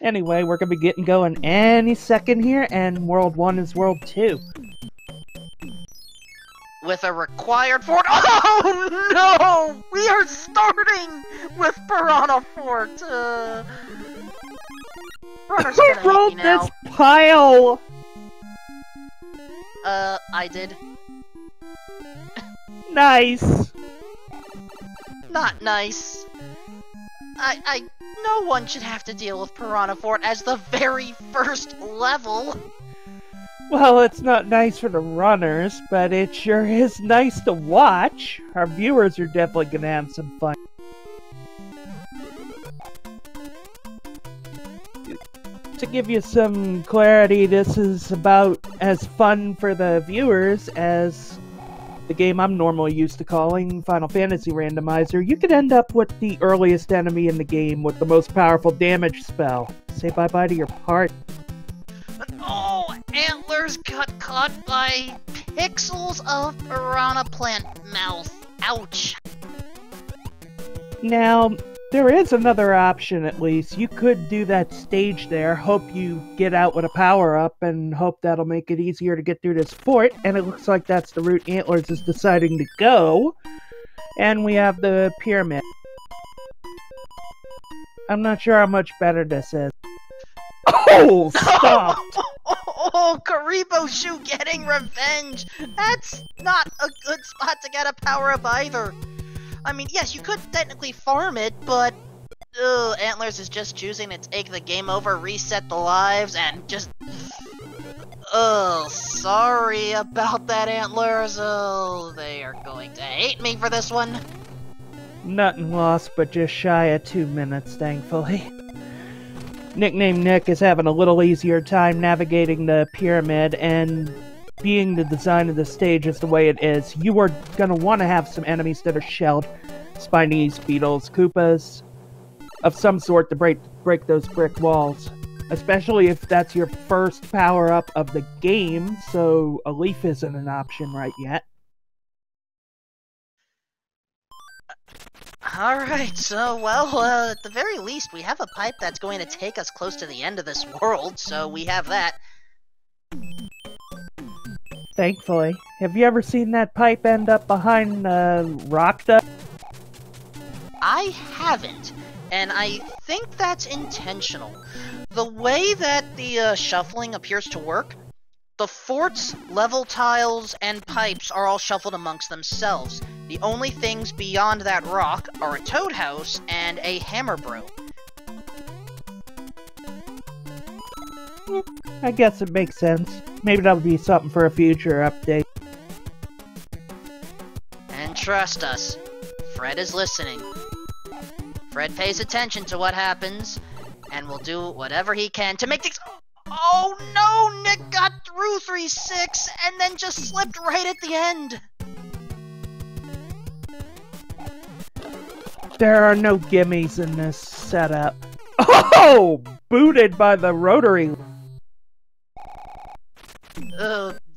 Anyway, we're gonna be getting going any second here, and World 1 is World 2. With a required fort. Oh no! We are starting with Piranha Fort. Runner's Who gonna rolled hate me now. this pile? I did. Nice. Not nice. No one should have to deal with Piranha Fort as the very first level. Well, it's not nice for the runners, but it sure is nice to watch. Our viewers are definitely gonna have some fun. To give you some clarity, this is about as fun for the viewers as the game I'm normally used to calling Final Fantasy Randomizer. You could end up with the earliest enemy in the game with the most powerful damage spell. Say bye-bye to your heart. Oh, Antlerz got caught by pixels of piranha plant mouth. Ouch. Now, there is another option at least. You could do that stage there, hope you get out with a power-up, and hope that'll make it easier to get through this fort, and it looks like that's the route Antlerz is deciding to go. And we have the pyramid. I'm not sure how much better this is. Oh, stop! Oh, Karibo Shu getting revenge! That's not a good spot to get a power-up either. I mean, yes, you could technically farm it, but Antlerz is just choosing to take the game over, reset the lives, and just... sorry about that, Antlerz. Oh, they are going to hate me for this one. Nothing lost but just shy of 2 minutes, thankfully. Nicknamenick is having a little easier time navigating the pyramid, and being the design of the stage is the way it is, you are going to want to have some enemies that are shelled. Spinies, beetles, Koopas, of some sort to break those brick walls. Especially if that's your first power-up of the game, so a leaf isn't an option right yet. Alright, so, well, at the very least, we have a pipe that's going to take us close to the end of this world, so we have that. Thankfully. Have you ever seen that pipe end up behind rock though? I haven't, and I think that's intentional. The way that the shuffling appears to work, the forts, level tiles, and pipes are all shuffled amongst themselves. The only things beyond that rock are a toad house and a hammer brew. I guess it makes sense. Maybe that'll be something for a future update. And trust us, Fred is listening. Fred pays attention to what happens, and will do whatever he can to make things... Oh no! Nick got through 3-6, and then just slipped right at the end! There are no gimmies in this setup. Oh! Booted by the rotary.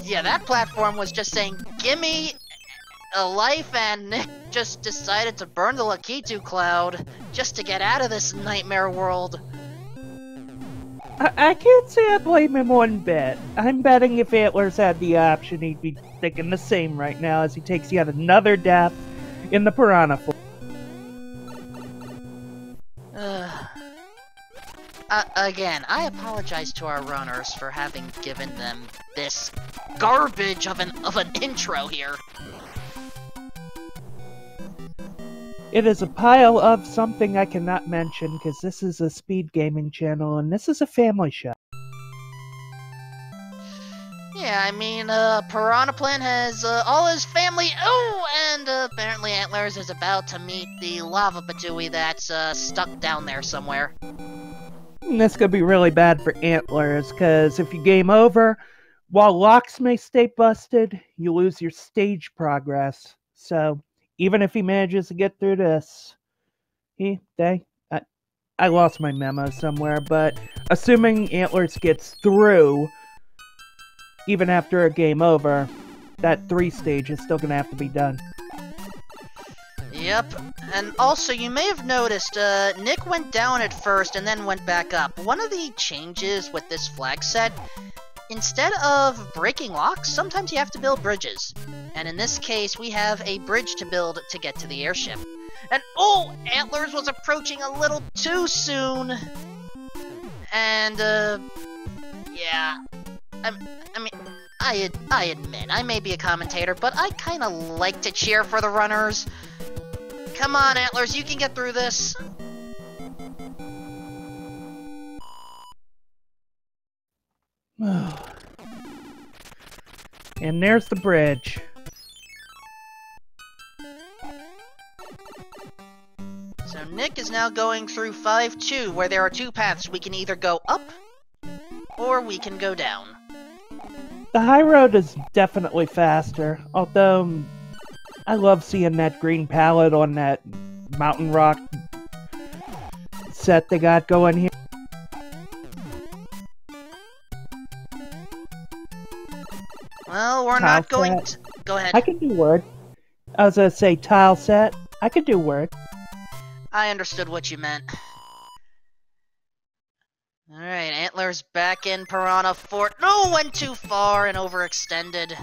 Yeah, that platform was just saying, gimme a life, and Nick just decided to burn the Lakitu cloud just to get out of this nightmare world. I can't say I blame him one bit. I'm betting if Antlerz had the option, he'd be thinking the same right now as he takes yet another death in the Piranha Fort. Again, I apologize to our runners for having given them this garbage of an intro here. It is a pile of something I cannot mention because this is a speed gaming channel and this is a family show. Yeah, I mean, Piranha Plant has all his family. Oh, and apparently Antlerz is about to meet the lava Badooie that's stuck down there somewhere. And this could be really bad for Antlerz, because if you game over, while locks may stay busted, you lose your stage progress. So, even if he manages to get through this, I lost my memo somewhere, but assuming Antlerz gets through, even after a game over, that 3 stage is still going to have to be done. Yep, And also, you may have noticed, Nick went down at first and then went back up. One of the changes with this flag set, instead of breaking locks, sometimes you have to build bridges. And in this case, we have a bridge to build to get to the airship. And oh, Antlerz was approaching a little too soon. And, yeah. I admit, I may be a commentator, but I kinda like to cheer for the runners. Come on, Antlerz, you can get through this. And there's the bridge. So Nick is now going through 5-2, where there are two paths. We can either go up, or we can go down. The high road is definitely faster, although I love seeing that green palette on that mountain rock set they got going here. Well, we're Tile not going set. to... Go ahead. I can do word. I was gonna say tile set. I could do word. I understood what you meant. Alright, Antlerz back in Piranha Fort. No, went too far and overextended.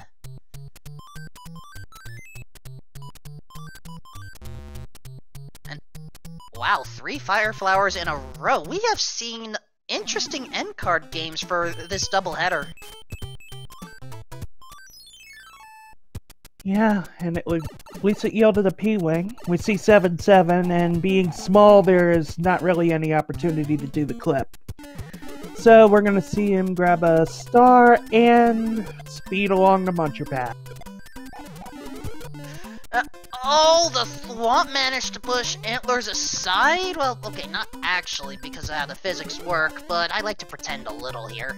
And wow, 3 Fire Flowers in a row. We have seen interesting end card games for this doubleheader. Yeah, and at least it yielded a P-Wing. We see 7-7, and being small, there is not really any opportunity to do the clip. So we're going to see him grab a star and speed along the Muncher path. Oh, the Thwomp managed to push Antlerz aside? Well, okay, not actually because of how the physics work, but I like to pretend a little here.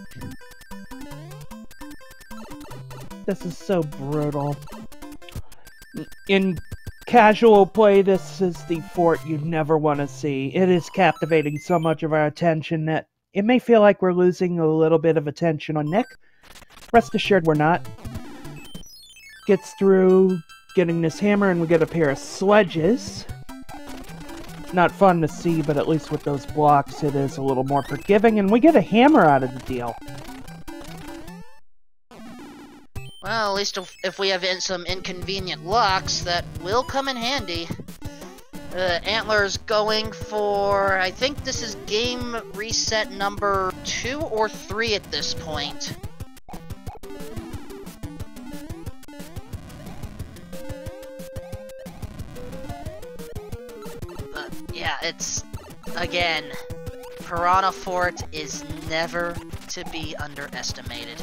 This is so brutal. In casual play, this is the fort you never want to see. It is captivating so much of our attention that it may feel like we're losing a little bit of attention on Nick. Rest assured we're not. Gets through getting this hammer and we get a pair of sledges. Not fun to see, but at least with those blocks it is a little more forgiving, and we get a hammer out of the deal. Well, at least if we have some inconvenient locks, that will come in handy. Antlerz going for, I think this is game reset number 2 or 3 at this point. Yeah, it's, again, Piranha Fort is never to be underestimated.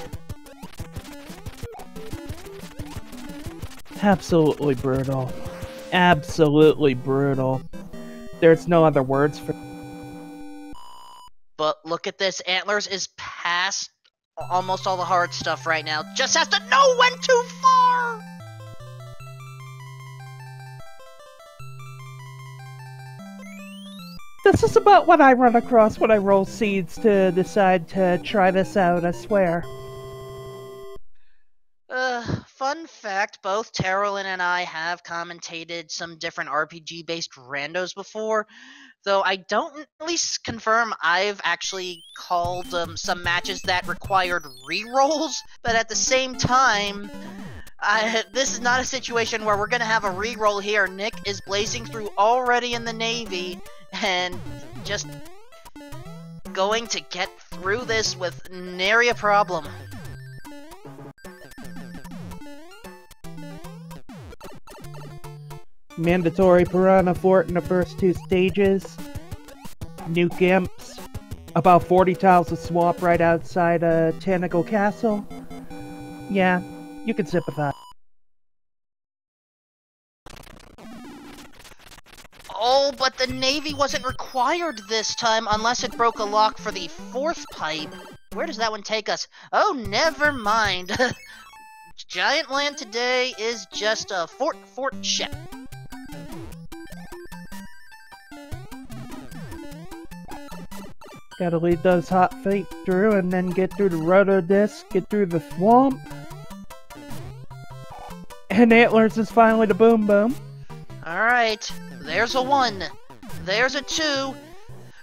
Absolutely brutal. Absolutely brutal. There's no other words for... But look at this, Antlerz is past almost all the hard stuff right now. Just has to know when too far! This is about what I run across when I roll seeds to decide to try this out, I swear. Fun fact, both Terrellin and I have commentated some different RPG-based randos before, though I don't at least confirm I've actually called some matches that required re-rolls, but at the same time, this is not a situation where we're gonna have a re-roll here. Nick is blazing through already in the Navy, and just going to get through this with nary a problem. Mandatory Piranha Fort in the first 2 stages. Nuke Imps. About 40 tiles of swamp right outside Tanagle Castle. Yeah, you can sympathize. Oh, but the Navy wasn't required this time unless it broke a lock for the 4th pipe. Where does that one take us? Oh, never mind. Giant Land today is just a fort ship. Gotta lead those hot feet through and then get through the roto disc, get through the swamp. And Antlerz is finally the boom boom. Alright, There's a 1. There's a 2.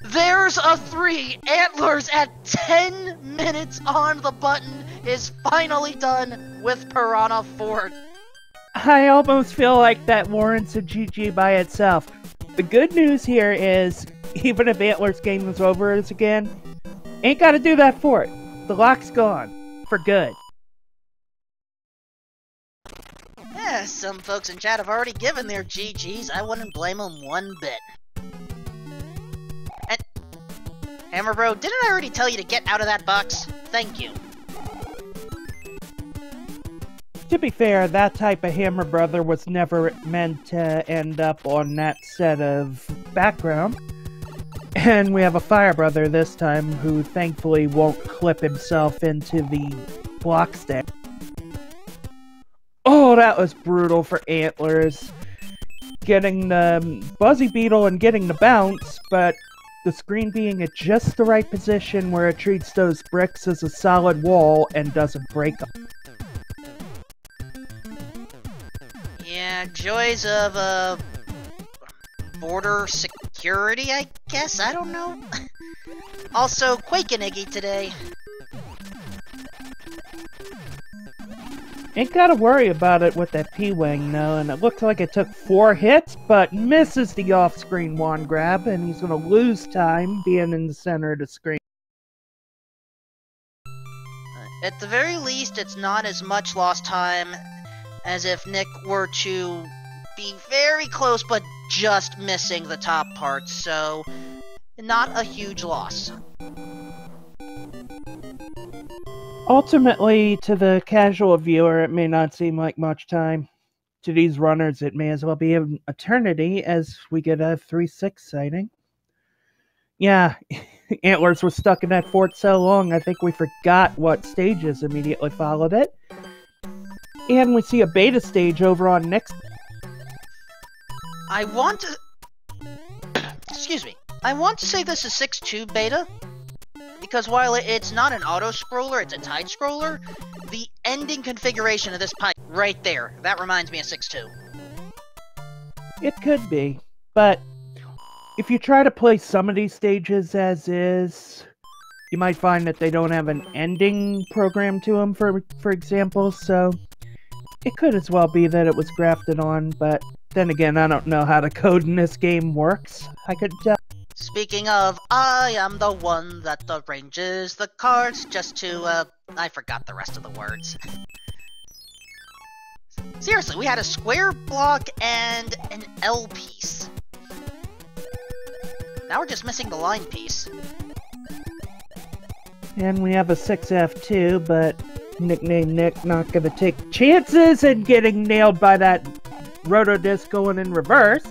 There's a 3! Antlerz at 10 minutes on the button is finally done with Piranha Fort. I almost feel like that warrants a GG by itself. The good news here is, even if Antlerz game is over again, ain't gotta do that fort. The lock's gone. For good. Yeah, some folks in chat have already given their GGs. I wouldn't blame them one bit. And Hammer Bro, didn't I already tell you to get out of that box? Thank you. To be fair, that type of Hammer Brother was never meant to end up on that set of background. And we have a Fire Brother this time who thankfully won't clip himself into the block stack. Oh, that was brutal for Antlerz. Getting the Buzzy Beetle and getting the bounce, but the screen being at just the right position where it treats those bricks as a solid wall and doesn't break them. Yeah, joys of, border security, I guess? I don't know. Also, Quakeniggy today. Ain't gotta worry about it with that P-Wing, though, and it looks like it took 4 hits, but misses the off-screen wand grab, and he's gonna lose time being in the center of the screen. At the very least, it's not as much lost time as if Nick were to be very close, but just missing the top part, so not a huge loss. Ultimately, to the casual viewer, it may not seem like much time. To these runners, it may as well be an eternity as we get a 3-6 sighting. Yeah, Antlerz was stuck in that fort so long, I think we forgot what stages immediately followed it. And we see a beta stage over on next. I want to... Excuse me. I want to say this is 6.2 beta, because while it's not an auto-scroller, it's a tide-scroller, the ending configuration of this pipe, right there, that reminds me of 6.2. It could be, but if you try to play some of these stages as is, you might find that they don't have an ending program to them, for example, so it could as well be that it was grafted on, but then again, I don't know how the code in this game works. I could tell. Speaking of, I am the one that arranges the cards, just to, I forgot the rest of the words. Seriously, we had a square block and an L piece. Now we're just missing the line piece. And we have a 6F2, but Nicknamenick not gonna take chances in getting nailed by that Rotodisc going in reverse.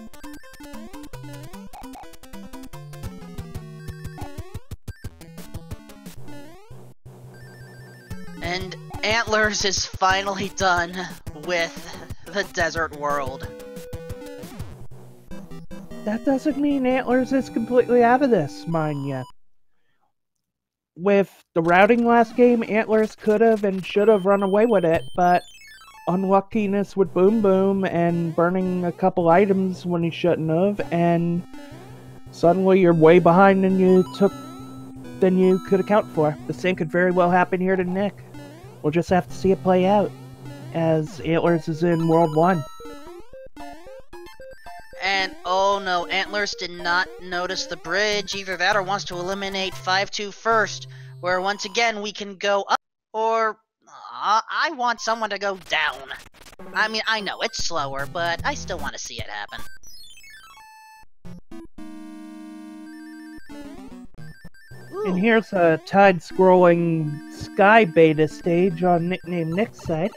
And Antlerz is finally done with the desert world. That doesn't mean Antlerz is completely out of this, mind ya. With the routing last game, Antlerz could have and should have run away with it, but unluckiness with Boom Boom and burning a couple items when he shouldn't have, and suddenly you're way behind than you could account for. The same could very well happen here to Nick. We'll just have to see it play out, as Antlerz is in World 1. And oh no, Antlerz did not notice the bridge. Either that or wants to eliminate 5-2 first, where once again we can go up, or I want someone to go down. I mean, I know it's slower, but I still want to see it happen. And here's a tide-scrolling Sky Beta stage on Nicknamenick's side.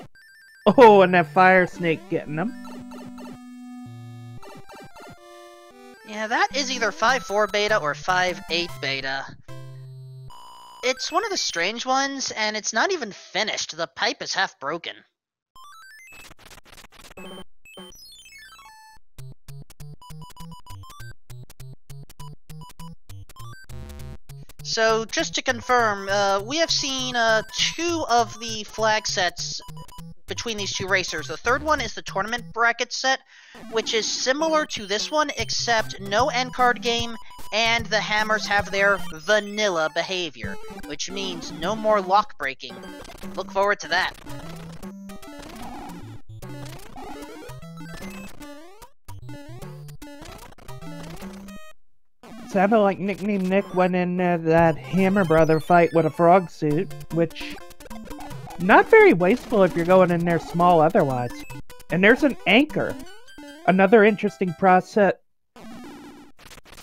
Oh, and that Fire Snake getting them. Yeah, that is either 5.4 beta or 5.8 beta. It's one of the strange ones, and it's not even finished. The pipe is half broken. So, just to confirm, we have seen 2 of the flag sets between these two racers. The third one is the tournament bracket set, which is similar to this one, except no end card game, and the hammers have their vanilla behavior, which means no more lock breaking. Look forward to that. Sounded like Nicknamenick went in that Hammer Brother fight with a frog suit, which... not very wasteful if you're going in there small otherwise. And there's an anchor. Another interesting process...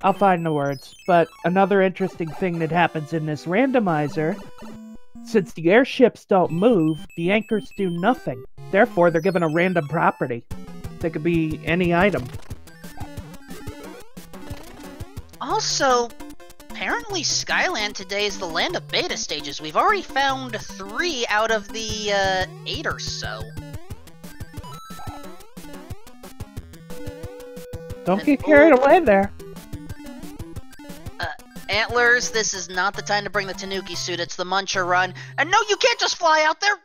I'll find the words. But another interesting thing that happens in this randomizer, since the airships don't move, the anchors do nothing. Therefore, they're given a random property. That could be any item. Also, apparently Skyland today is the land of beta stages. We've already found 3 out of the 8 or so. Don't get carried away there. Antlerz, this is not the time to bring the Tanuki suit. It's the Muncher run. And no, you can't just fly out there!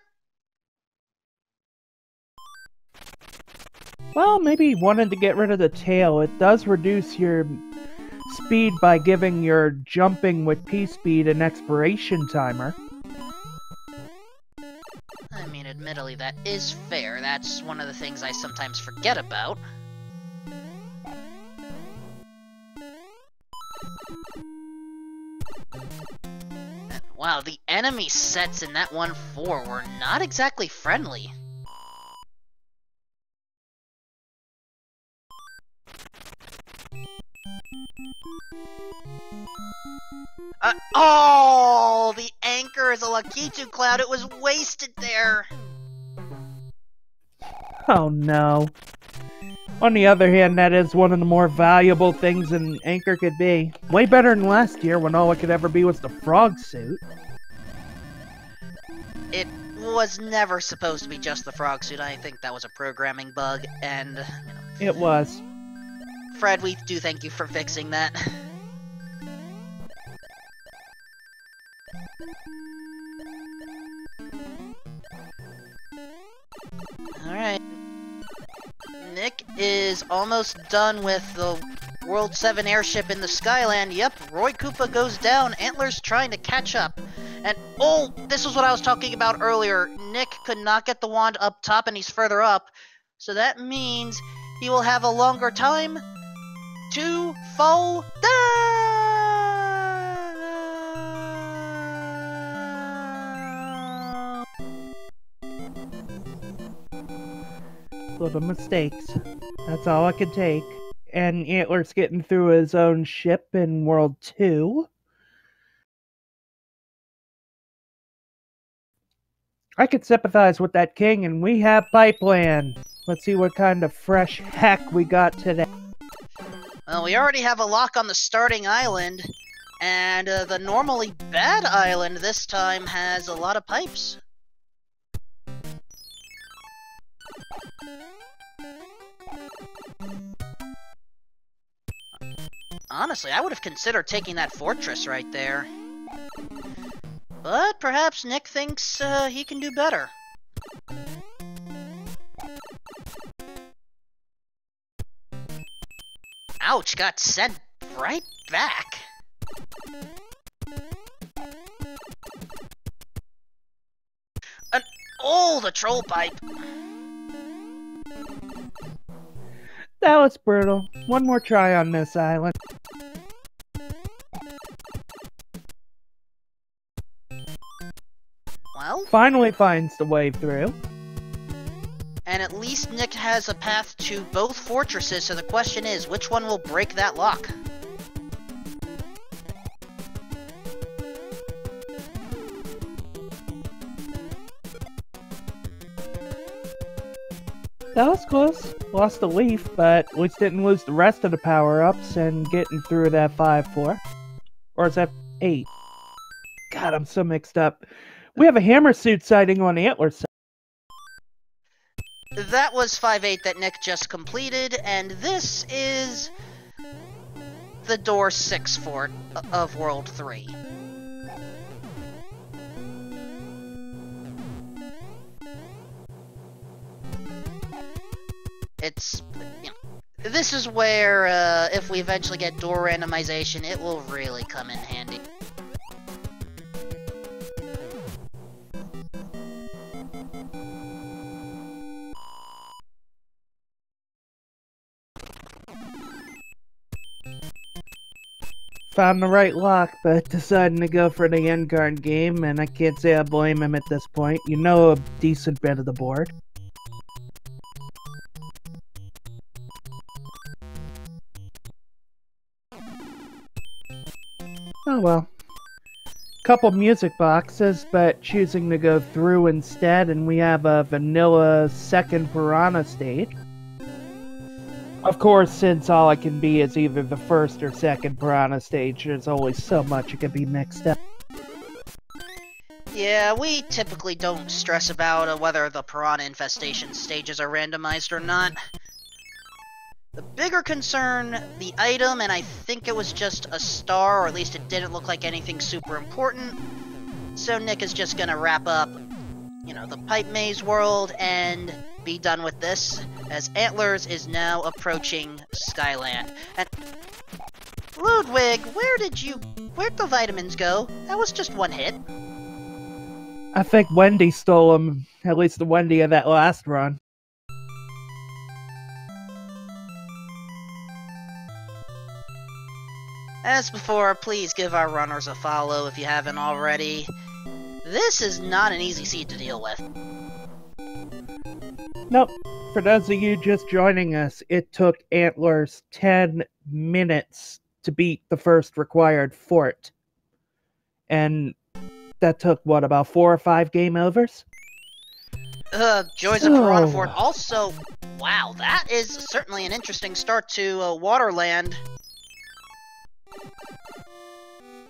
Well, maybe he wanted to get rid of the tail. It does reduce your speed by giving your jumping with P-speed an expiration timer. I mean, admittedly, that is fair. That's one of the things I sometimes forget about. And, wow, the enemy sets in that 1-4 were not exactly friendly. Oh, the anchor is a Lakitu cloud. It was wasted there. Oh no. On the other hand, that is one of the more valuable things an anchor could be. Way better than last year when all it could ever be was the frog suit. It was never supposed to be just the frog suit. I think that was a programming bug, and... you know, it was. Fred, we do thank you for fixing that. Alright. Nick is almost done with the World 7 airship in the Skyland. Yep, Roy Koopa goes down. Antlerz trying to catch up. And, oh, this was what I was talking about earlier. Nick could not get the wand up top, and he's further up. So that means he will have a longer time to fall down! Little mistakes. That's all I could take. And Antlerz getting through his own ship in World 2. I could sympathize with that king, and we have Pipeland. Let's see what kind of fresh heck we got today. Well, we already have a lock on the starting island, and the normally bad island this time has a lot of pipes. Honestly, I would have considered taking that fortress right there. But perhaps Nick thinks he can do better. Ouch, got sent right back. Oh, the troll pipe. That was brutal. One more try on this island. Well, finally finds the way through. And at least Nick has a path to both fortresses, so the question is, which one will break that lock? That was close. Lost the leaf, but at least didn't lose the rest of the power-ups and getting through that 5-4. Or is that 8? God, I'm so mixed up. We have a hammer suit sighting on Antlerz. That was 5-8 that Nick just completed, and this is the door 6 fort of World 3. It's, you know, this is where, if we eventually get door randomization, it will really come in handy. Found the right lock, but deciding to go for the end card game, and I can't say I blame him at this point. You know a decent bit of the board. Oh well. Couple music boxes, but choosing to go through instead, and we have a vanilla second piranha stage. Of course, since all it can be is either the first or second piranha stage, there's always so much it can be mixed up. Yeah, we typically don't stress about whether the piranha infestation stages are randomized or not. The bigger concern, the item, and I think it was just a star, or at least it didn't look like anything super important. So Nick is just gonna wrap up, you know, the pipe maze world and be done with this, as Antlerz is now approaching Skyland. And Ludwig, where'd the vitamins go? That was just one hit. I think Wendy stole them, at least the Wendy of that last run. As before, please give our runners a follow if you haven't already. This is not an easy seed to deal with. Nope. For those of you just joining us, it took Antlerz 10 minutes to beat the first required fort. And that took, what, about 4 or 5 game overs? Joys of Piranha Fort. Also, wow, that is certainly an interesting start to Waterland.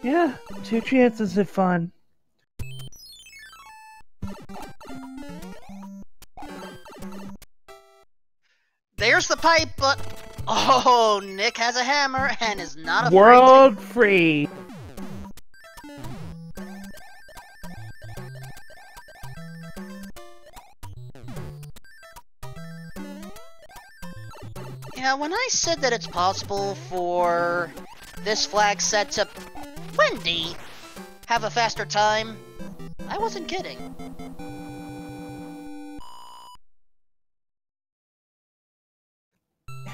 Yeah, 2 chances of fun. There's the pipe, but... Oh, Nick has a hammer and is not afraid World free! Yeah, when I said that it's possible for this flag set to... Wendy! Have a faster time, I wasn't kidding.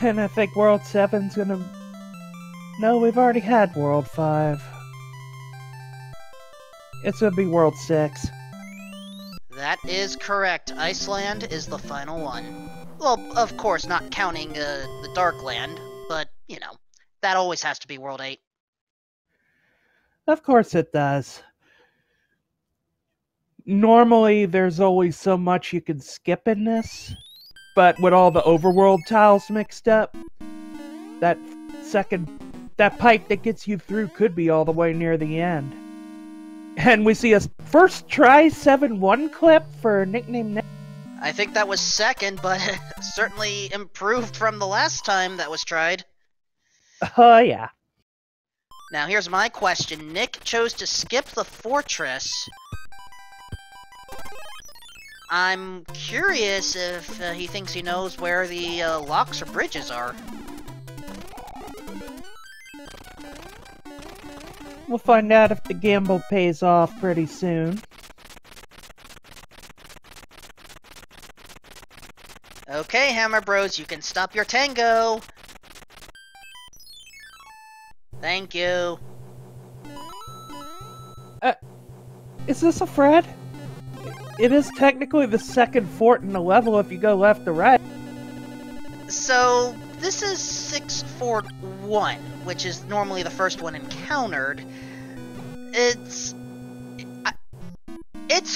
And I think World 7's gonna... No, we've already had World 5. It's gonna be World 6. That is correct. Iceland is the final one. Well, of course, not counting the Darkland, but, you know, that always has to be World 8. Of course it does. Normally, there's always so much you can skip in this, but with all the overworld tiles mixed up, that pipe that gets you through could be all the way near the end. And we see a first try 7-1 clip for Nicknamenick. I think that was second, but certainly improved from the last time that was tried. Oh, yeah. Now, here's my question. Nick chose to skip the fortress. I'm curious if he thinks he knows where the locks or bridges are. We'll find out if the gamble pays off pretty soon. Okay, Hammer Bros, you can stop your tango. Thank you. Is this a Fred? It is technically the second fort in the level if you go left to right. So, this is 6 Fort 1, which is normally the first one encountered. It's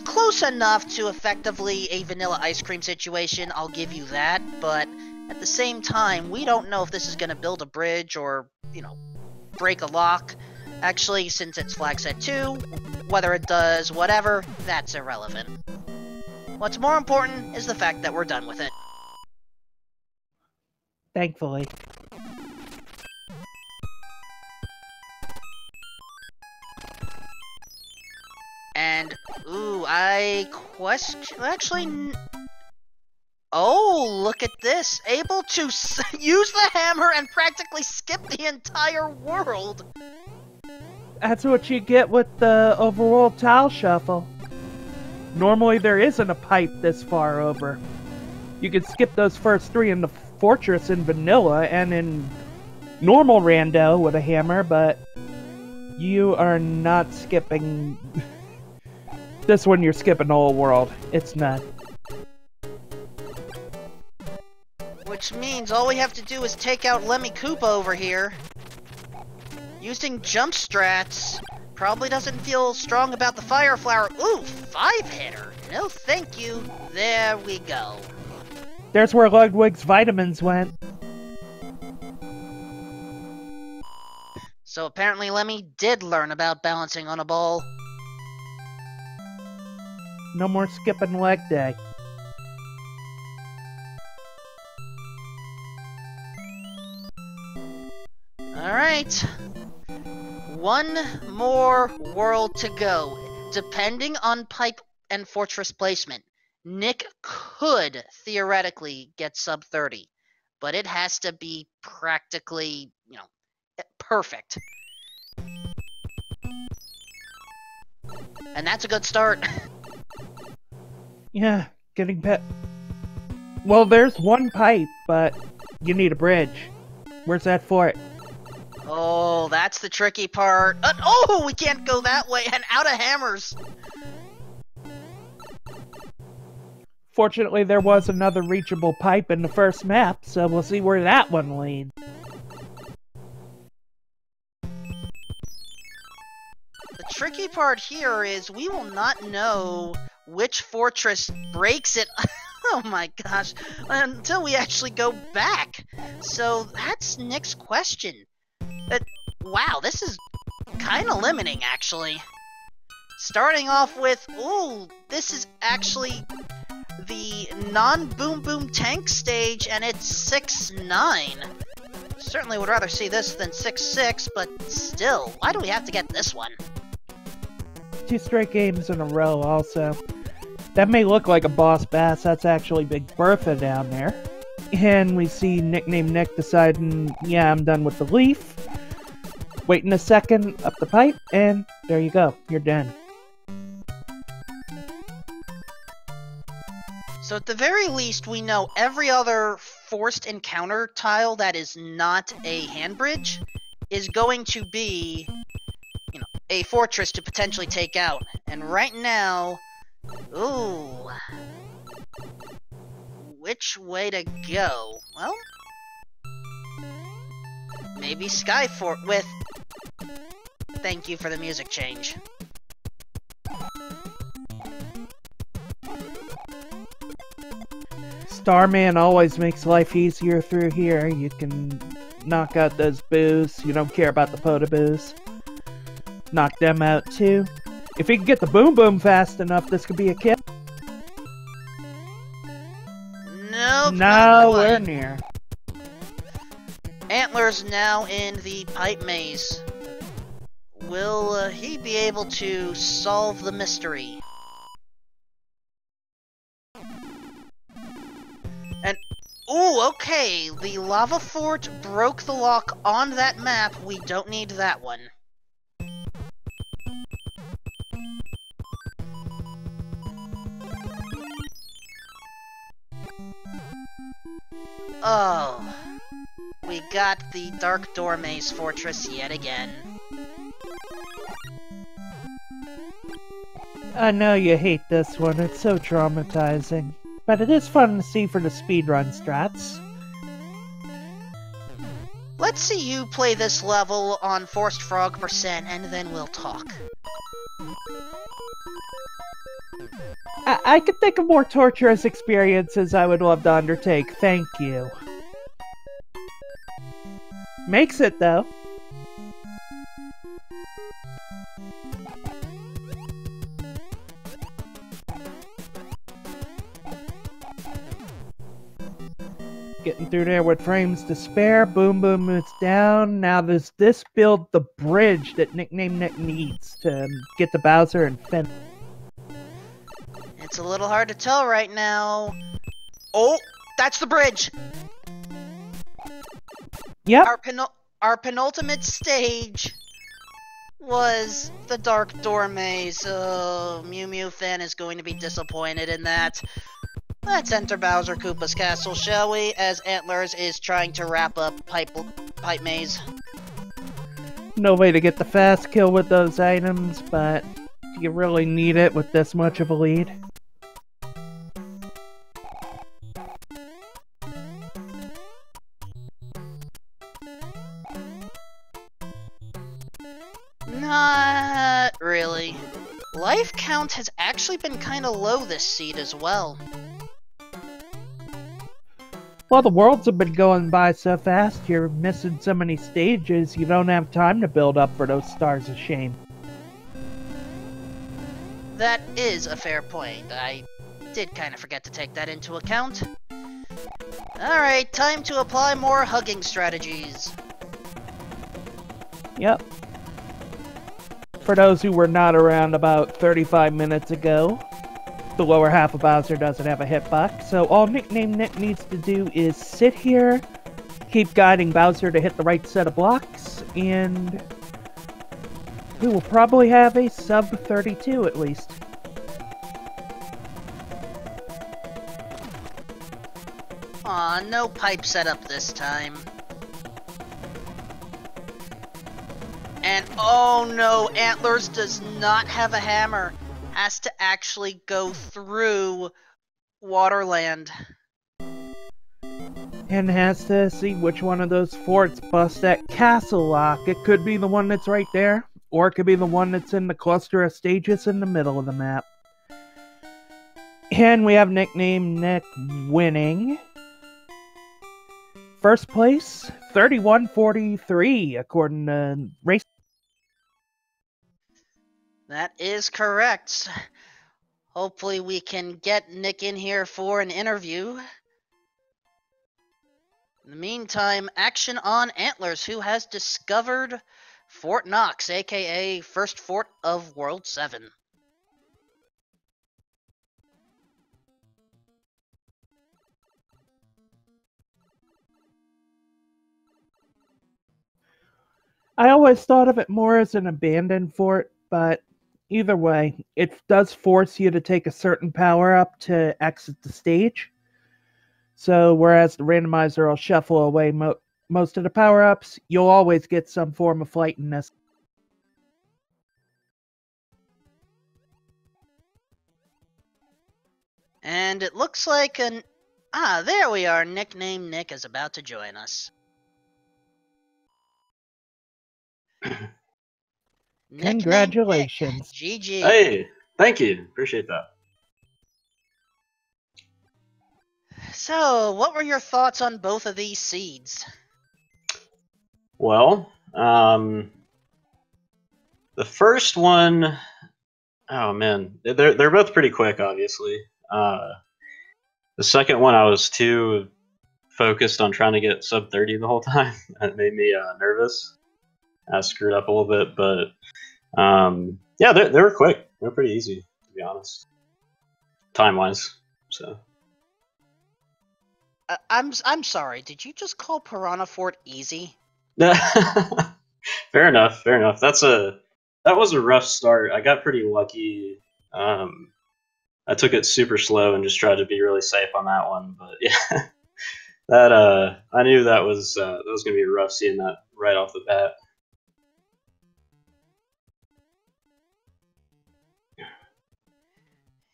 close enough to effectively a vanilla ice cream situation, I'll give you that, but at the same time, we don't know if this is going to build a bridge or, you know, break a lock. Actually, since it's flag set 2, whether it does whatever, that's irrelevant. What's more important is the fact that we're done with it. Thankfully. And, ooh, actually... Oh, look at this. Able to use the hammer and practically skip the entire world. That's what you get with the overworld tile shuffle. Normally there isn't a pipe this far over. You can skip those first 3 in the fortress in vanilla and in normal rando with a hammer, but you are not skipping... This one you're skipping the whole world. It's not. Which means all we have to do is take out Lemmy Koopa over here. Using jump strats. Probably doesn't feel strong about the fire flower. Ooh, 5-hitter. No thank you. There we go. There's where Ludwig's vitamins went. So apparently Lemmy did learn about balancing on a ball. No more skipping leg day. Alright. One more world to go. Depending on pipe and fortress placement, Nick could theoretically get sub 30, but it has to be practically, perfect. And that's a good start. Yeah, getting pet. Well, there's one pipe, but you need a bridge. Where's that fort? Oh, that's the tricky part. Oh, we can't go that way, and out of hammers. Fortunately, there was another reachable pipe in the first map, so we'll see where that one leads. The tricky part here is we will not know which fortress breaks it. Oh my gosh, until we actually go back. So that's Nick's question. Wow, this is kind of limiting, actually. Starting off with, ooh, this is actually the non-Boom Boom Tank stage, and it's 6-9. Certainly would rather see this than 6-6, but still, why do we have to get this one? 2 straight games in a row, also. That may look like a boss bass, that's actually Big Bertha down there. And we see Nicknamenick deciding, yeah, I'm done with the leaf. Waiting a second, up the pipe, and there you go, you're done. So at the very least, we know every other forced encounter tile that is not a hand bridge is going to be, a fortress to potentially take out. And right now, ooh, which way to go? Well, maybe Skyfort with... Thank you for the music change. Starman always makes life easier through here. You can knock out those boos. You don't care about the Potaboos. Knock them out too. If he can get the Boom Boom fast enough, this could be a kill. Nope, nowhere near. Antlerz now in the pipe maze. Will he be able to solve the mystery? And, ooh, okay, the lava fort broke the lock on that map. We don't need that one. Oh, we got the Dark Door Maze Fortress yet again. I know you hate this one, it's so traumatizing. But it is fun to see for the speedrun strats. Let's see you play this level on Forced Frog percent, and then we'll talk. I could think of more torturous experiences I would love to undertake, thank you. Makes it, though. Getting through there with frames to spare. Boom Boom moves down. Now there's this build, the bridge that Nicknamenick needs to get to Bowser and Finn. It's a little hard to tell right now. Oh, that's the bridge. Yep. Our penultimate stage was the Dark Door Maze. Mew Mew fan is going to be disappointed in that. Let's enter Bowser Koopa's castle, shall we? As Antlerz is trying to wrap up Pipe Maze. No way to get the fast kill with those items, but do you really need it with this much of a lead? Not really. Life count has actually been kinda low this seed as well. Well, the worlds have been going by so fast, you're missing so many stages, you don't have time to build up for those stars of shame. That is a fair point. I did kinda forget to take that into account. Alright, time to apply more hugging strategies. Yep. For those who were not around about 35 minutes ago, the lower half of Bowser doesn't have a hitbox, so all Nicknamenick needs to do is sit here, keep guiding Bowser to hit the right set of blocks, and we will probably have a sub 32 at least. Aw, no pipe setup this time. And oh no, Antlerz does not have a hammer. Has to actually go through Waterland. And has to see which one of those forts busts that castle lock. It could be the one that's right there, or it could be the one that's in the cluster of stages in the middle of the map. And we have Nicknamenick winning. First place, 31-43, according to race. That is correct. Hopefully we can get Nick in here for an interview. In the meantime, action on Antlerz, who has discovered Fort Knox, aka first fort of World 7. I always thought of it more as an abandoned fort, but either way, it does force you to take a certain power up to exit the stage. So whereas the randomizer will shuffle away most of the power-ups, you'll always get some form of flight in this. And it looks like an... Ah, there we are. Nicknamenick is about to join us. Congratulations. GG. Hey, thank you. Appreciate that. So, what were your thoughts on both of these seeds? Well, the first one, oh man, they're both pretty quick, obviously. The second one, I was too focused on trying to get sub 30 the whole time. That made me nervous. I screwed up a little bit, but yeah, they were quick. They were pretty easy, to be honest, time-wise. So. I'm sorry. Did you just call Piranha Fort easy? Fair enough. Fair enough. That was a rough start. I got pretty lucky. I took it super slow and just tried to be really safe on that one. But yeah, that I knew that was gonna be rough seeing that right off the bat.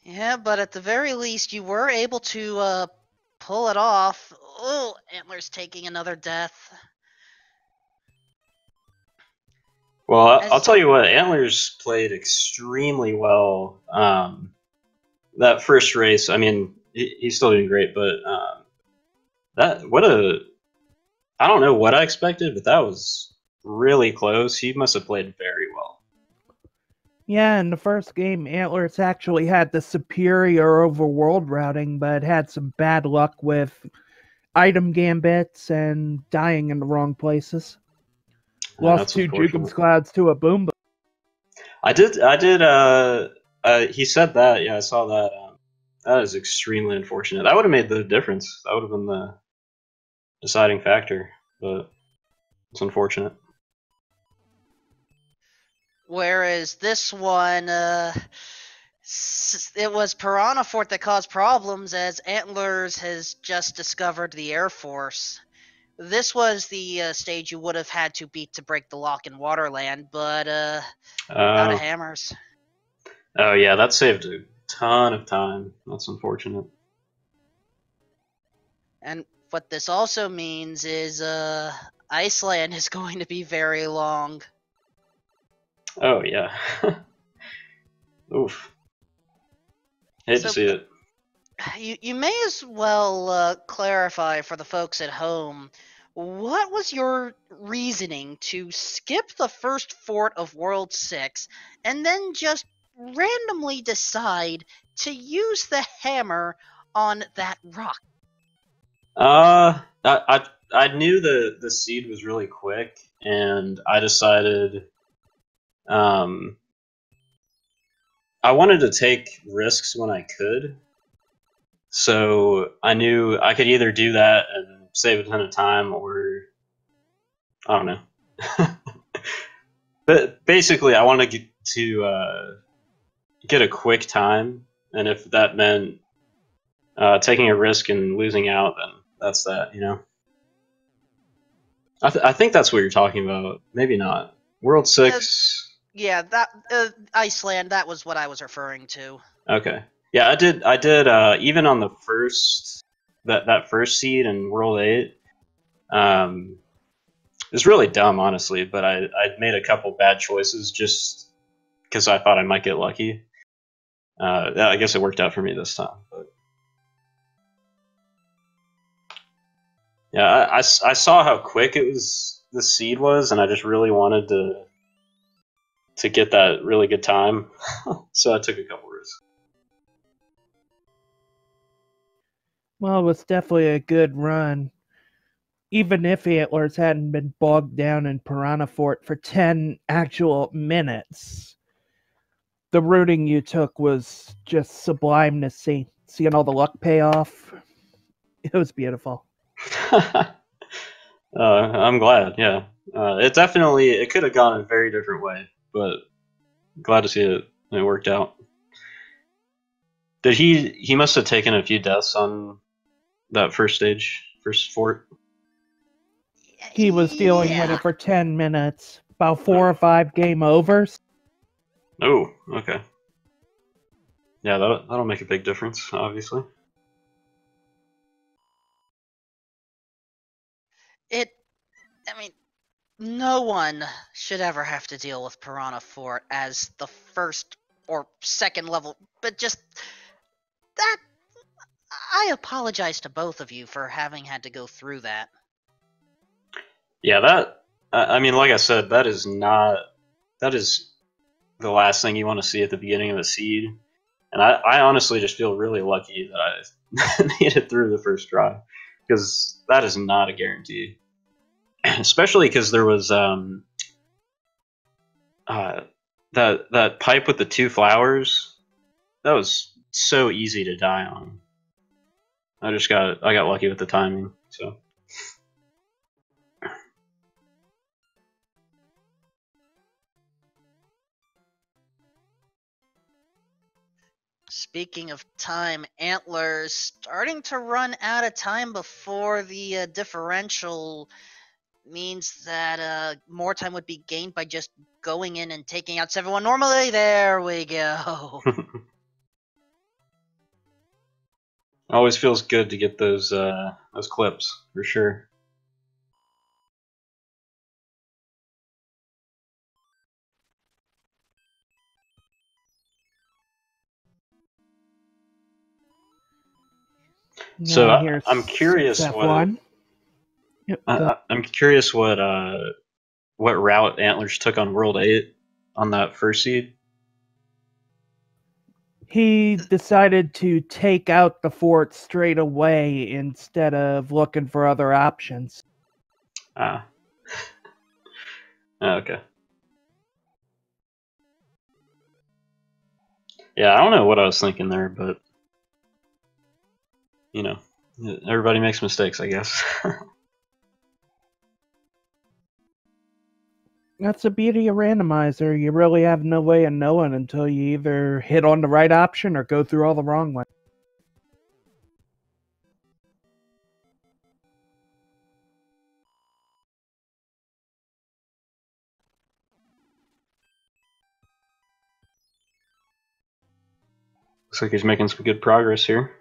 Yeah, but at the very least, you were able to pull it off. Oh, Antlerz taking another death. Well, I'll tell you what, Antlerz played extremely well. That first race, I mean, he's still doing great, but I don't know what I expected, but that was really close. He must have played very well. Yeah, in the first game, Antlerz actually had the superior overworld routing, but had some bad luck with item gambits and dying in the wrong places. Lost 2 Jugum's Clouds to a Boom. I did, he said that, yeah, I saw that. That is extremely unfortunate. That would have made the difference. That would have been the deciding factor, but it's unfortunate. Whereas this one, it was Piranha Fort that caused problems, as Antlerz has just discovered the Air Force. This was the stage you would have had to beat to break the lock in Waterland, but out of hammers. Oh yeah, that saved a ton of time. That's unfortunate. And what this also means is Iceland is going to be very long. Oh yeah. Oof. Hate to see it. You may as well clarify for the folks at home, what was your reasoning to skip the first fort of World 6 and then just randomly decide to use the hammer on that rock? I knew the seed was really quick, and I decided I wanted to take risks when I could. So I knew I could either do that and save a ton of time, or I don't know. But basically, I wanted to get a quick time, and if that meant taking a risk and losing out, then that's that. You know. I think that's what you're talking about. Maybe not. World 6. Yeah, that Iceland. That was what I was referring to. Okay. Yeah, I did. Even on the first that first seed in World 8. It's really dumb, honestly. But I made a couple bad choices just because I thought I might get lucky. I guess it worked out for me this time. But yeah, I saw how quick the seed was, and I just really wanted to get that really good time, so I took a couple risks. Well, it was definitely a good run. Even if Antlerz hadn't been bogged down in Piranha Fort for 10 actual minutes, the routing you took was just sublime to see. Seeing all the luck pay off, it was beautiful. I'm glad, yeah. It could have gone a very different way, but glad to see it worked out. He must have taken a few deaths on that first fort? He was dealing with it for 10 minutes. About 4 or 5 game overs. Oh, okay. Yeah, that'll make a big difference, obviously. I mean, no one should ever have to deal with Piranha Fort as the first or second level, but just that. I apologize to both of you for having had to go through that. Yeah, I mean, like I said, that is the last thing you want to see at the beginning of a seed. And I honestly just feel really lucky that I made it through the first try, because that is not a guarantee. Especially because there was that pipe with the 2 flowers. That was so easy to die on. I got lucky with the timing. So. Speaking of time, Antlerz starting to run out of time before the differential means that more time would be gained by just going in and taking out everyone normally. There we go. Always feels good to get those clips, for sure. So I'm curious what I'm curious what route Antlerz took on World 8 on that first seed. He decided to take out the fort straight away instead of looking for other options. Ah. Okay. Yeah, I don't know what I was thinking there, but you know, everybody makes mistakes, I guess. That's the beauty of Randomizer. You really have no way of knowing until you either hit on the right option or go through all the wrong ones. Looks like he's making some good progress here.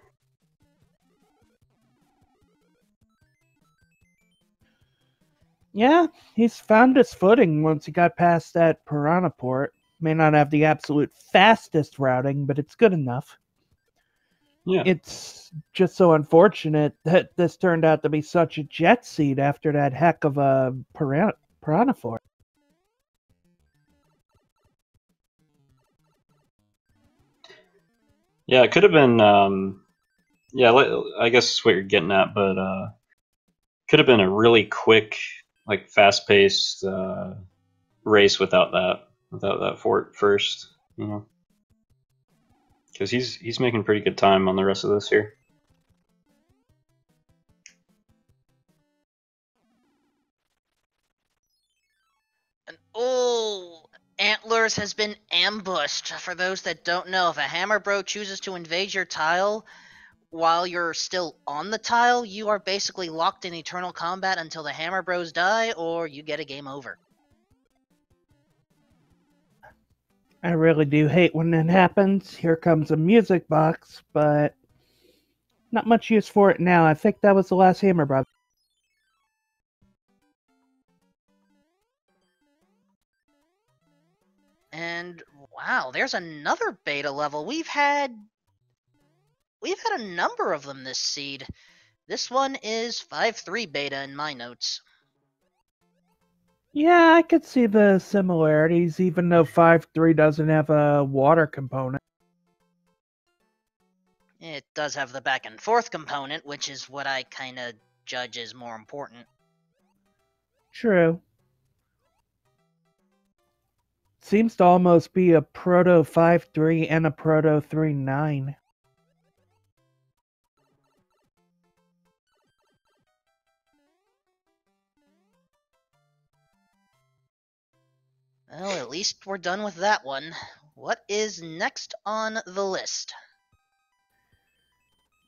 Yeah, he's found his footing once he got past that Piranha port. May not have the absolute fastest routing, but it's good enough. Yeah. It's just so unfortunate that this turned out to be such a jet seat after that heck of a Piranha port. Yeah, it could have been. Yeah, I guess that's what you're getting at, but could have been a really quick, like fast-paced race without that fort first, you know, because he's making pretty good time on the rest of this here. And oh, Antlerz has been ambushed. For those that don't know, if a Hammer Bro chooses to invade your tile while you're still on the tile, you are basically locked in eternal combat until the Hammer Bros die or you get a game over. I really do hate when that happens. Here comes a music box, but not much use for it now. I think that was the last Hammer Bros. And wow, there's another beta level. We've had a number of them this seed. This one is 5.3 beta in my notes. Yeah, I could see the similarities, even though 5.3 doesn't have a water component. It does have the back and forth component, which is what I kind of judge as more important. True. Seems to almost be a Proto 5.3 and a Proto 3.9. Well, at least we're done with that one. What is next on the list?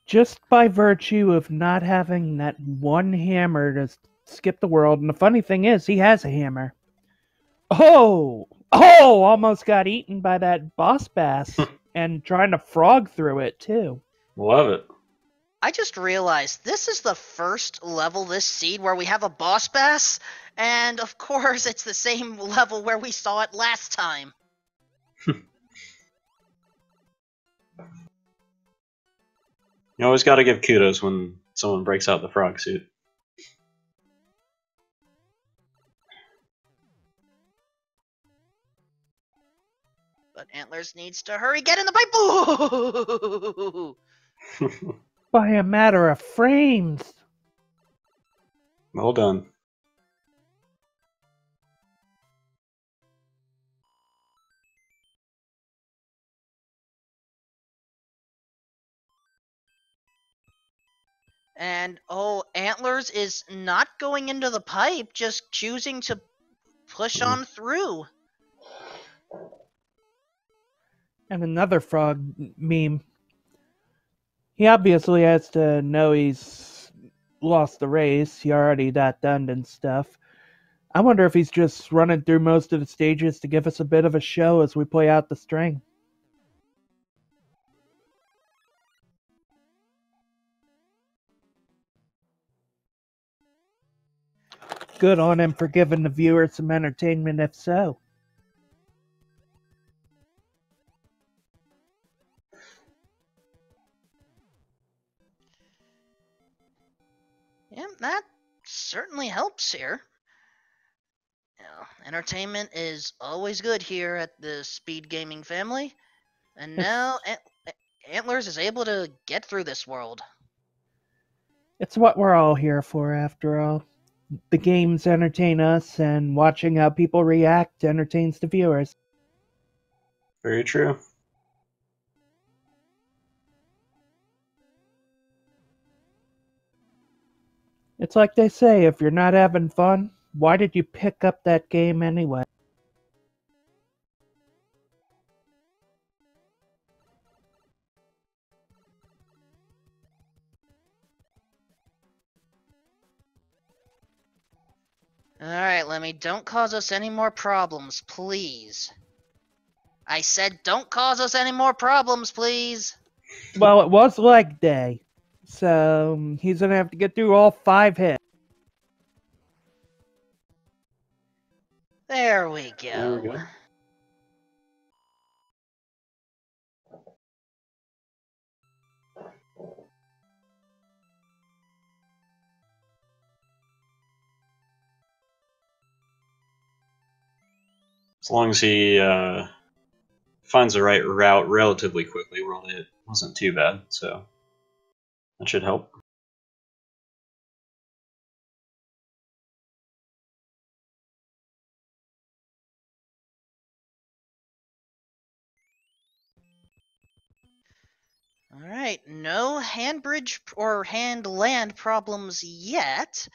Just by virtue of not having that one hammer to skip the world, and the funny thing is, he has a hammer. Oh! Almost got eaten by that boss bass, and trying to frog through it, too. Love it. I just realized this is the first level this seed where we have a boss bass, and of course it's the same level where we saw it last time. You always got to give kudos when someone breaks out the frog suit. But Antlerz needs to hurry, get in the pipe! Boo! By a matter of frames. Well done. And oh, Antlerz is not going into the pipe, just choosing to push on through. And another frog meme. He obviously has to know he's lost the race. He already got done and stuff. I wonder if he's just running through most of the stages to give us a bit of a show as we play out the string. Good on him for giving the viewers some entertainment if so. Yeah, that certainly helps here. You know, entertainment is always good here at the Speed Gaming family. And now Antlerz is able to get through this world. It's what we're all here for, after all. The games entertain us, and watching how people react entertains the viewers. Very true. It's like they say, if you're not having fun, why did you pick up that game anyway? Alright, Lemmy, don't cause us any more problems, please. I said don't cause us any more problems, please. Well, it was leg day, so he's gonna have to get through all 5 hits. There we go. There we go. As long as he finds the right route relatively quickly, it wasn't too bad, so that should help. Alright, no hand bridge or hand land problems yet,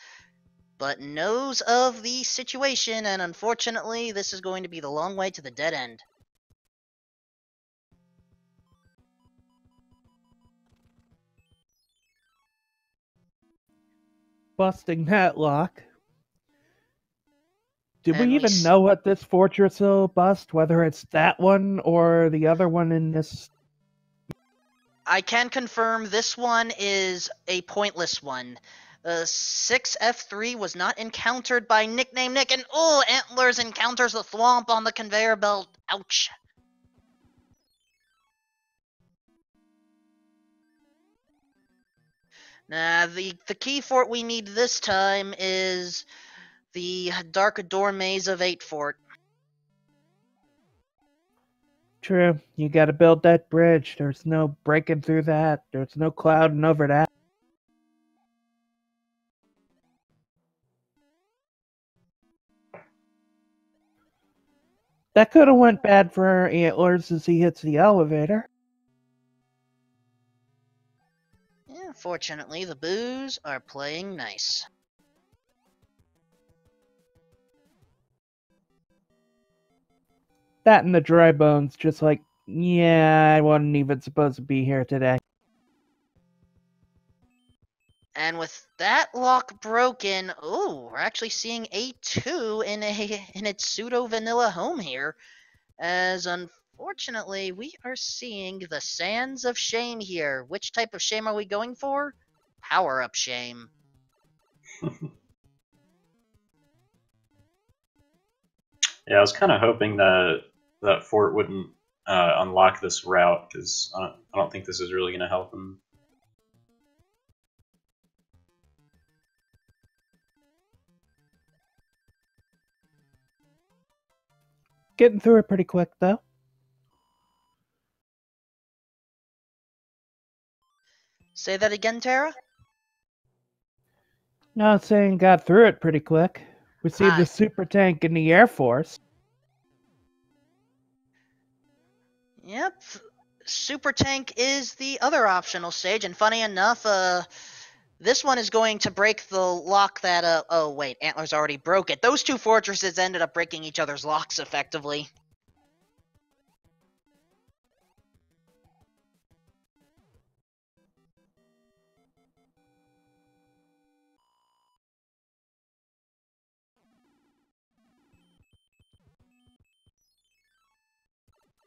but knows of the situation, and unfortunately, this is going to be the long way to the dead end. Busting that lock. Do And we even know what this fortress will bust? Whether it's that one or the other one in this? I can confirm this one is a pointless one. 6F3 was not encountered by Nicknamenick, and Antlerz encounters the thwomp on the conveyor belt. Ouch. Nah, the key fort we need this time is the Dark Door Maze of 8 fort. True, you gotta build that bridge. There's no breaking through that. There's no clouding over that. That could have went bad for Antlerz as he hits the elevator. Yeah, fortunately, the boos are playing nice. That and the dry bones, just like, yeah, I wasn't even supposed to be here today. And with that lock broken, we're actually seeing A2 in its pseudo-vanilla home here. As unfortunately, we are seeing the sands of shame here. Which type of shame are we going for? Power-up shame. Yeah, I was kind of hoping that fort wouldn't unlock this route, because I don't think this is really going to help him. Getting through it pretty quick, though. Say that again, Tara? Not saying got through it pretty quick. We see the super tank in the Air Force. Yep. Super Tank is the other optional stage, and funny enough, this one is going to break the lock that, oh wait, Antlerz already broke it. Those two fortresses ended up breaking each other's locks, effectively.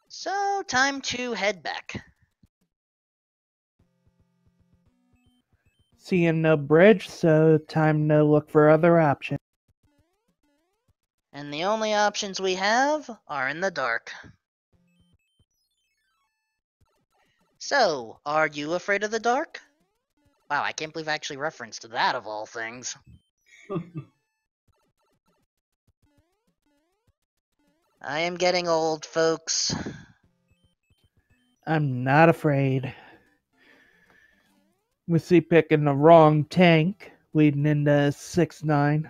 So, time to head back. Seeing no bridge, so time to look for other options. And the only options we have are in the dark. So, are you afraid of the dark? Wow, I can't believe I actually referenced that of all things. I am getting old, folks. I'm not afraid. We see picking the wrong tank, leading into 6-9.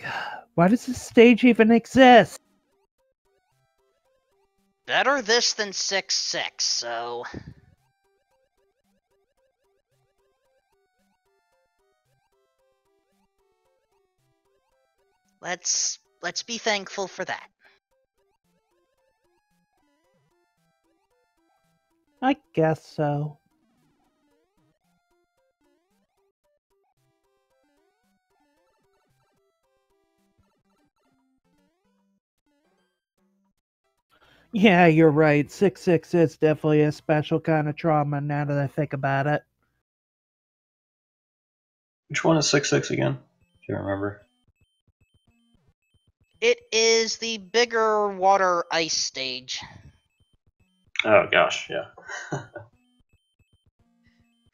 God, why does this stage even exist? Better this than 6-6, so... Let's be thankful for that. I guess so. Yeah, you're right. 6-6 is definitely a special kind of trauma now that I think about it. Which one is 6-6 again? If you remember. It is the bigger water ice stage. Oh gosh, yeah.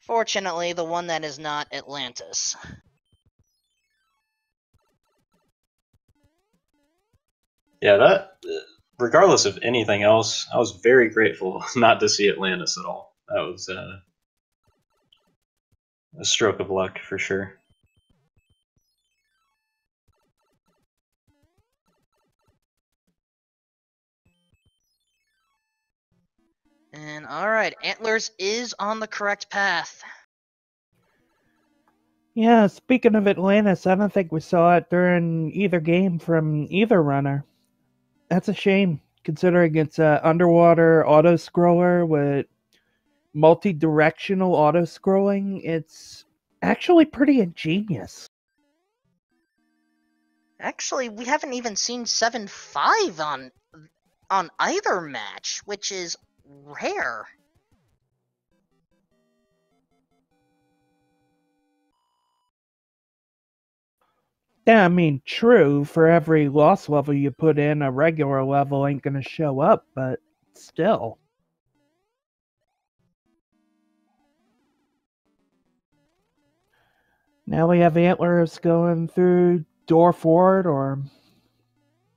Fortunately, the one that is not Atlantis. Yeah, that. Regardless of anything else, I was very grateful not to see Atlantis at all. That was a stroke of luck for sure. And alright, Antlerz is on the correct path. Yeah, speaking of Atlantis, I don't think we saw it during either game from either runner. That's a shame, considering it's an underwater auto-scroller with multi-directional auto-scrolling. It's actually pretty ingenious. Actually, we haven't even seen 7-5 on either match, which is rare. Yeah, I mean, true, for every loss level you put in, a regular level ain't gonna show up, but still. Now we have Antlers going through Door Fort, or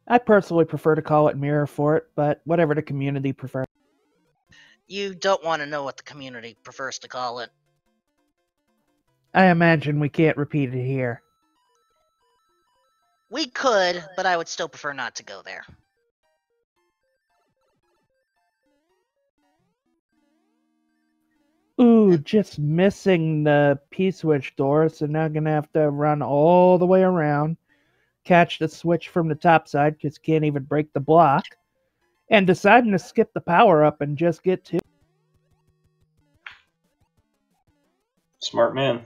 I personally prefer to call it Mirror Fort, but whatever the community prefers. You don't want to know what the community prefers to call it. I imagine we can't repeat it here. We could, but I would still prefer not to go there. Ooh, just missing the P-switch door, so now gonna have to run all the way around, catch the switch from the top side, because can't even break the block, and deciding to skip the power-up and just get to. Smart man.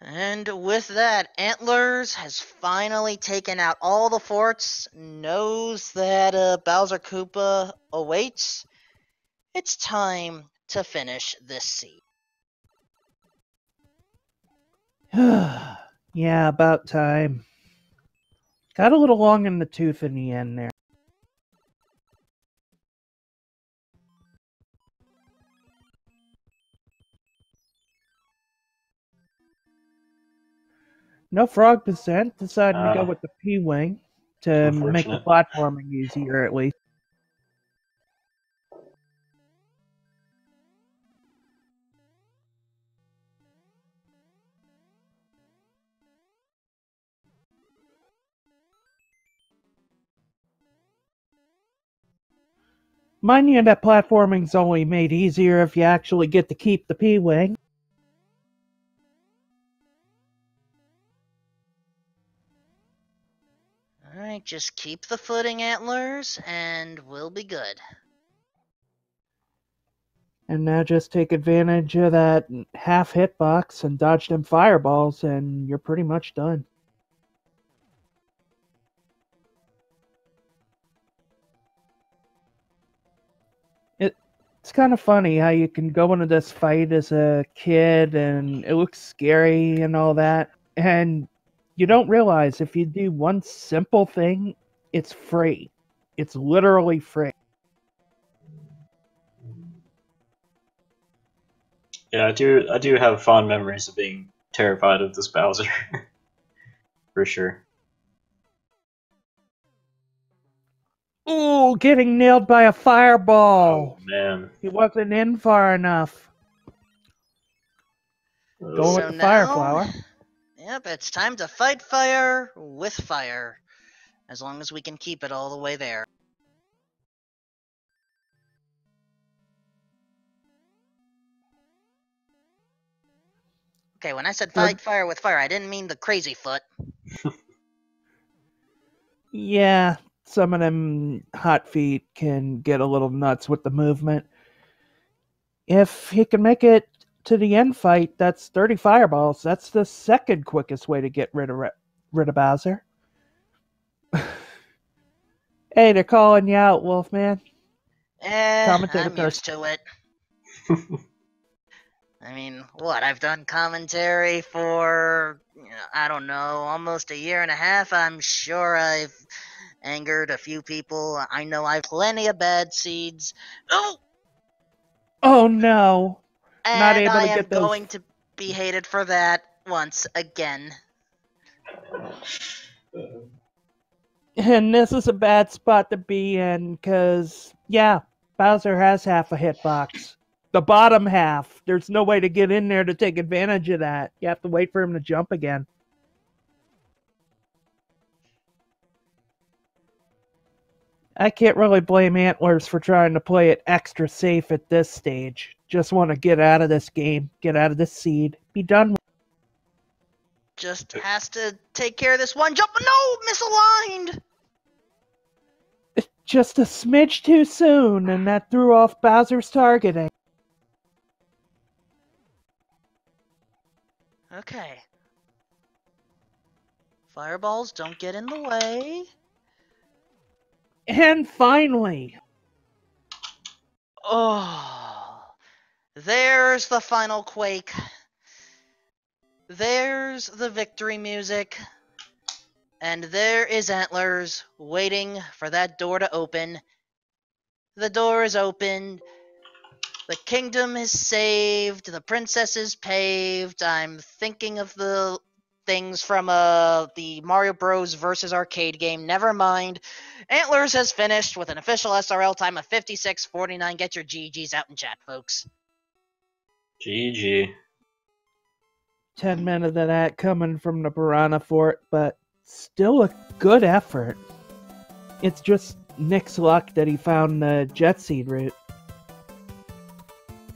And with that, Antlerz has finally taken out all the forts, knows that Bowser Koopa awaits. It's time to finish this seed. Yeah, about time. Got a little long in the tooth in the end there. No frog percent, deciding to go with the P-Wing to make the Unfortunate. platforming easier at least. Mind you, that platforming's only made easier if you actually get to keep the P-Wing. Alright, just keep the footing, Antlerz, and we'll be good. And now just take advantage of that half hitbox and dodge them fireballs, and you're pretty much done. It's kind of funny how you can go into this fight as a kid and it looks scary and all that, and you don't realize if you do one simple thing, it's free. It's literally free. Yeah, I do have fond memories of being terrified of this Bowser. For sure. Ooh, getting nailed by a fireball. Oh man. He wasn't in far enough. Going with the fire flower. Yep, it's time to fight fire with fire. As long as we can keep it all the way there. Okay, when I said fight fire with fire, I didn't mean the crazy foot. Yeah, some of them hot feet can get a little nuts with the movement. If he can make it to the end fight, that's 30 fireballs. That's the second quickest way to get rid of Bowser. Hey, they're calling you out, Wolfman. I'm used to it. I mean, what, I've done commentary for, I don't know, almost a year and a half. I'm sure I've angered a few people. I know I've plenty of bad seeds. Oh no. And Not able I to am get those... going to be hated for that once again. And this is a bad spot to be in, because, yeah, Bowser has half a hitbox. The bottom half. There's no way to get in there to take advantage of that. You have to wait for him to jump again. I can't really blame Antlerz for trying to play it extra safe at this stage. Just want to get out of this game, get out of this seed, be done with it. Just has to take care of this one jump. No! Misaligned! Just a smidge too soon, and that threw off Bowser's targeting. Okay. Fireballs don't get in the way. And finally... Oh. There's the final quake. There's the victory music. And there is Antlerz waiting for that door to open. The door is opened. The kingdom is saved. The princess is paved. I'm thinking of the things from the Mario Bros. Versus arcade game. Never mind. Antlerz has finished with an official SRL time of 56:49. Get your GGs out in chat, folks. GG. 10 minutes of that coming from the Piranha Fort, but still a good effort. It's just Nick's luck that he found the Jet Seed route.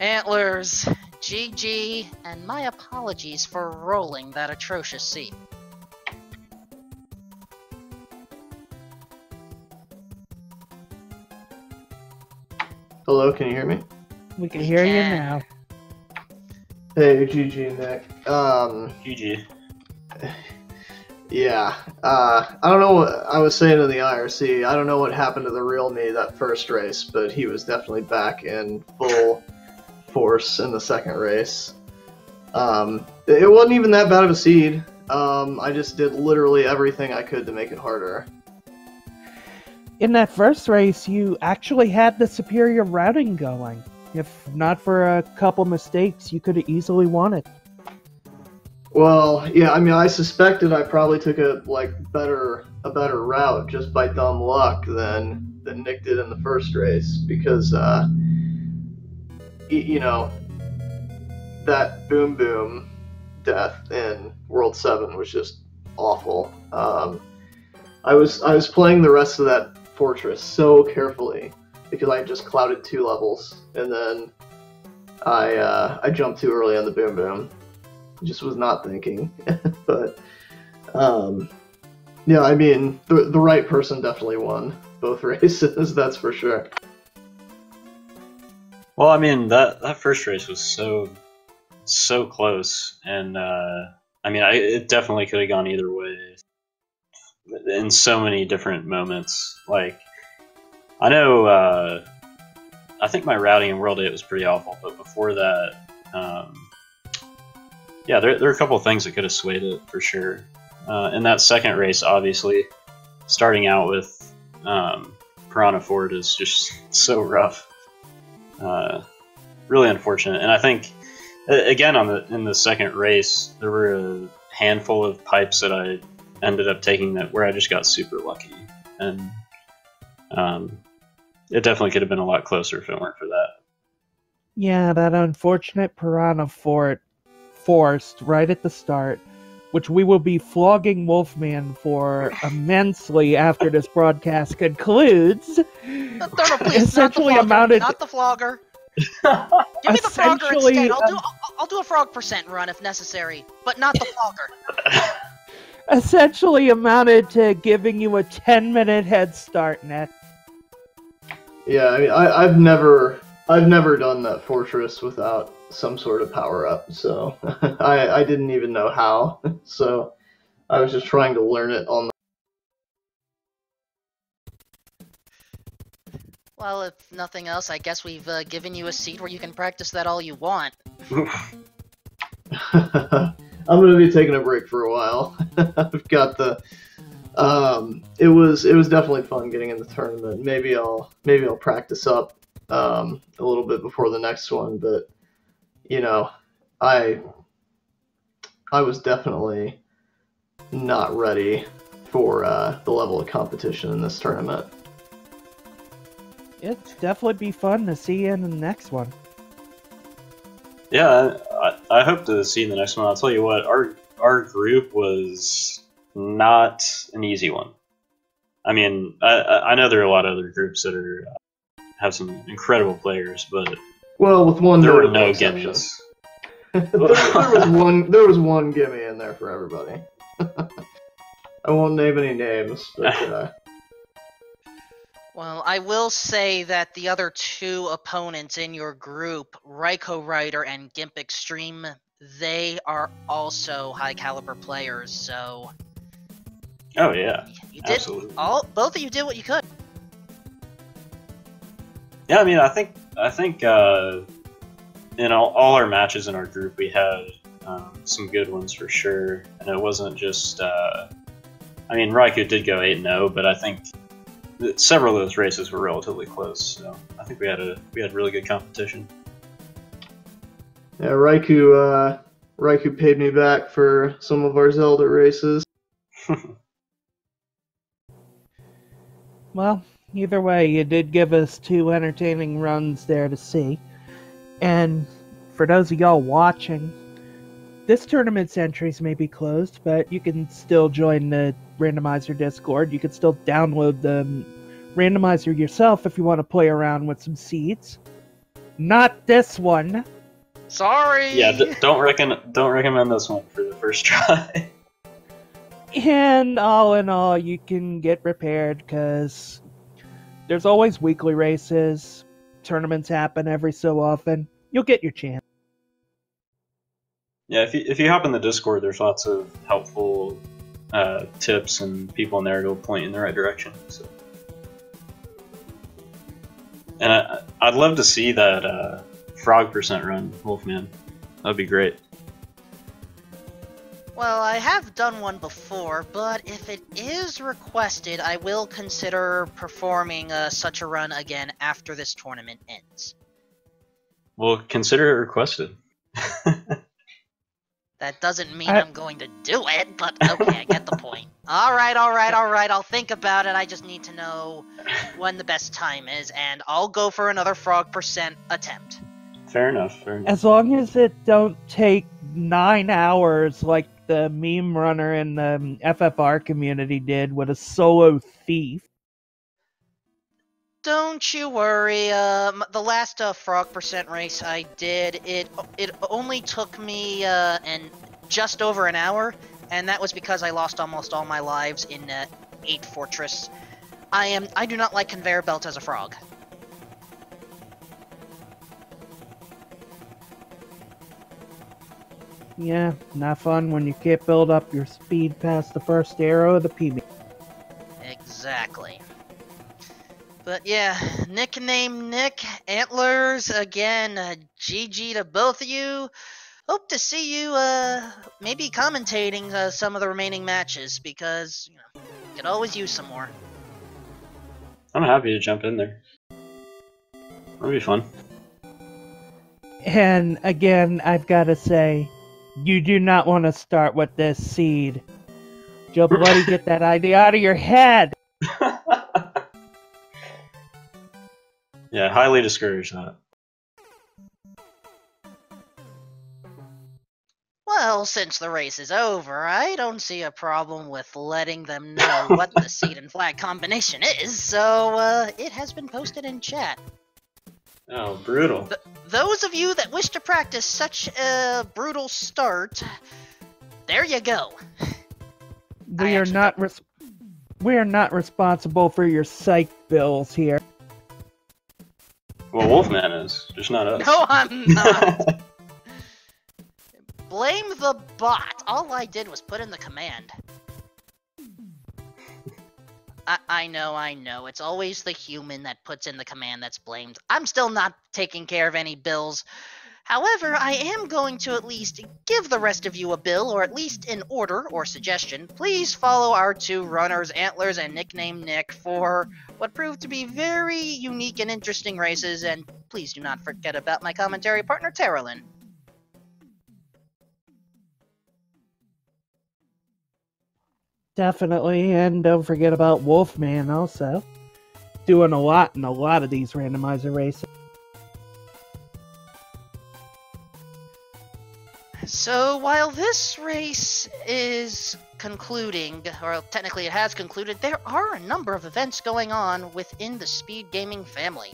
Antlerz, GG, and my apologies for rolling that atrocious seed. Hello, can you hear me? We can hear you now. Hey, GG, Nick. GG. Yeah. I don't know what I was saying to the IRC. I don't know what happened to the real me that first race, but he was definitely back in full force in the second race. It wasn't even that bad of a seed. I just did literally everything I could to make it harder. In that first race, you actually had the superior routing going. If not for a couple mistakes, you could have easily won it. Well, yeah, I mean, I suspected I probably took a better route just by dumb luck than Nick did in the first race, because you know, that Boom Boom death in World 7 was just awful. I was playing the rest of that fortress so carefully because I just clouded 2 levels, and then I jumped too early on the Boom Boom. Just was not thinking. But yeah, I mean, the right person definitely won both races, that's for sure. Well, I mean, that first race was so close, and I mean, it definitely could have gone either way in so many different moments. Like, I know, I think my routing in World 8 was pretty awful, but before that, yeah, there are a couple of things that could have swayed it for sure. In that second race, obviously, starting out with Piranha Ford is just so rough. Really unfortunate. And I think, again, in the second race, there were a handful of pipes that I ended up taking where I just got super lucky. And it definitely could have been a lot closer if it weren't for that. Yeah, that unfortunate Piranha Fort forced right at the start, which we will be flogging Wolfman for immensely after this broadcast concludes. No, please, essentially not the flogger. Not the flogger. Give me the flogger instead. I'll do a frog percent run if necessary, but not the Fogger. Essentially amounted to giving you a 10-minute head start, Nick. Yeah, I mean, I've never done that fortress without some sort of power up, so I didn't even know how. So I was just trying to learn it on the. Well, if nothing else, I guess we've given you a seat where you can practice that all you want. I'm gonna be taking a break for a while. I've got the. It was definitely fun getting in the tournament. Maybe I'll practice up a little bit before the next one, but you know, I was definitely not ready for the level of competition in this tournament. It'd definitely be fun to see you in the next one. Yeah, I hope to see you in the next one. I'll tell you what, our group was not an easy one. I mean, I know there are a lot of other groups that are have some incredible players, but well, with one there were no exception. gimmies. there was one gimme in there for everybody. I won't name any names, but Well, I will say that the other two opponents in your group, Ryko Rider and Gimp Extreme, they are also high caliber players, so Oh yeah, you did absolutely. both of you did what you could. Yeah, I mean, I think in all our matches in our group, we had some good ones for sure, and it wasn't just. I mean, Raikou did go 8-0, but I think that several of those races were relatively close. So I think we had really good competition. yeah, Raikou paid me back for some of our Zelda races. Well, either way, you did give us 2 entertaining runs there to see. And for those of y'all watching, this tournament's entries may be closed, but you can still join the Randomizer Discord. You can still download the Randomizer yourself if you want to play around with some seeds. Not this one. Sorry. Yeah, don't recommend this one for the first try. And all in all, you can get prepared because there's always weekly races. Tournaments happen every so often. You'll get your chance. Yeah, if you hop in the Discord, there's lots of helpful tips and people in there to point you in the right direction. So. And I'd love to see that frog percent run, Wolfman. That'd be great. Well, I have done one before, but if it is requested, I will consider performing such a run again after this tournament ends. Well, consider it requested. That doesn't mean I'm going to do it, but okay, I get the point. Alright, I'll think about it. I just need to know when the best time is, and I'll go for another frog percent attempt. Fair enough. As long as it don't take 9 hours like the meme runner in the FFR community did with a solo thief. Don't you worry, the last frog percent race I did, it only took me just over an hour, and that was because I lost almost all my lives in 8 Fortress. I do not like conveyor belt as a frog. Yeah, not fun when you can't build up your speed past the first arrow of the PB. Exactly. But yeah, Nicknamenick, Antlerz, again, GG to both of you. Hope to see you, maybe commentating some of the remaining matches, because, you know, could always use some more. I'm happy to jump in there. That'll be fun. And again, I've got to say, you do not want to start with this seed. You'll bloody get that idea out of your head! Yeah, highly discourage that. Well, since the race is over, I don't see a problem with letting them know what the seed and flag combination is, so it has been posted in chat. Oh, brutal. Those of you that wish to practice such a brutal start, there you go. We are not responsible for your psych bills here. Well, Wolfman is, just not us. No, I'm not. Blame the bot. All I did was put in the command. I know. It's always the human that puts in the command that's blamed. I'm still not taking care of any bills. However, I am going to at least give the rest of you a bill, or at least an order or suggestion. Please follow our two runners, Antlerz and Nicknamenick, for what proved to be very unique and interesting races, and please do not forget about my commentary partner, Terralyn. Definitely, and don't forget about Wolfman also. Doing a lot in a lot of these randomizer races. So while this race is concluding, or technically it has concluded, there are a number of events going on within the Speed Gaming family.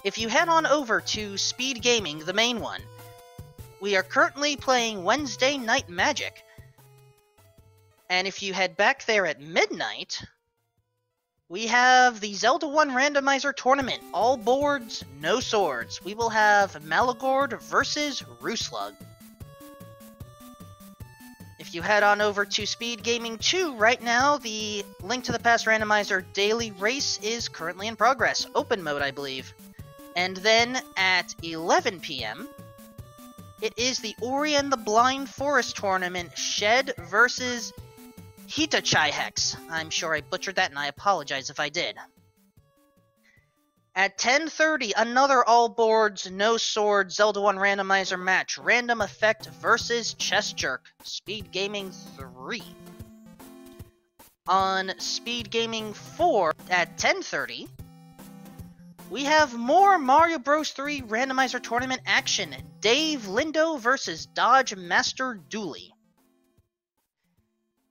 If you head on over to Speed Gaming, the main one, we are currently playing Wednesday Night Magic. And if you head back there at midnight, we have the Zelda 1 Randomizer Tournament. All boards, no swords. We will have Malagord versus Rooslug. If you head on over to Speed Gaming 2 right now, the Link to the Past Randomizer daily race is currently in progress. Open mode, I believe. And then at 11 p.m., it is the Ori and the Blind Forest Tournament, Shed versus Hitachai Hex. I'm sure I butchered that, and I apologize if I did. At 10:30, another all boards, no sword Zelda 1 randomizer match, Random Effect versus Chess Jerk, Speed Gaming 3. On Speed Gaming 4 at 10:30, we have more Mario Bros. 3 randomizer tournament action, Dave Lindo versus Dodge Master Dooley.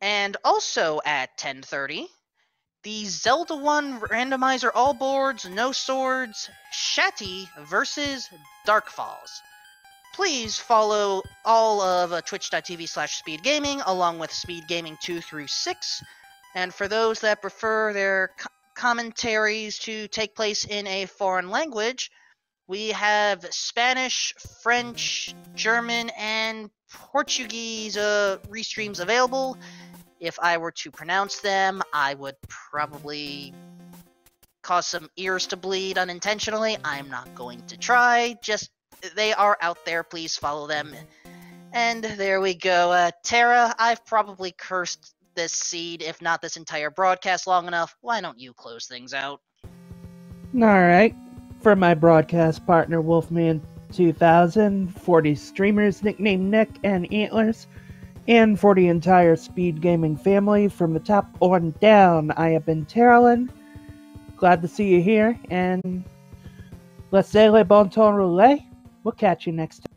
And also at 10:30, the Zelda 1 randomizer all boards, no swords, Shatty versus Dark Falls. Please follow all of twitch.tv/speedgaming along with Speed Gaming 2 through 6. And for those that prefer their commentaries to take place in a foreign language, we have Spanish, French, German, and Portuguese restreams available. If I were to pronounce them, I would probably cause some ears to bleed unintentionally. I'm not going to try. Just, they are out there. Please follow them. And there we go. Tara, I've probably cursed this seed, if not this entire broadcast, long enough. Why don't you close things out? Alright. For my broadcast partner, Wolfman2000, 40 streamers, Nicknamenick, and Antlerz, and for the entire Speed Gaming family, from the top on down, I have been Terralyn. Glad to see you here, and let's say le bon temps roulé. We'll catch you next time.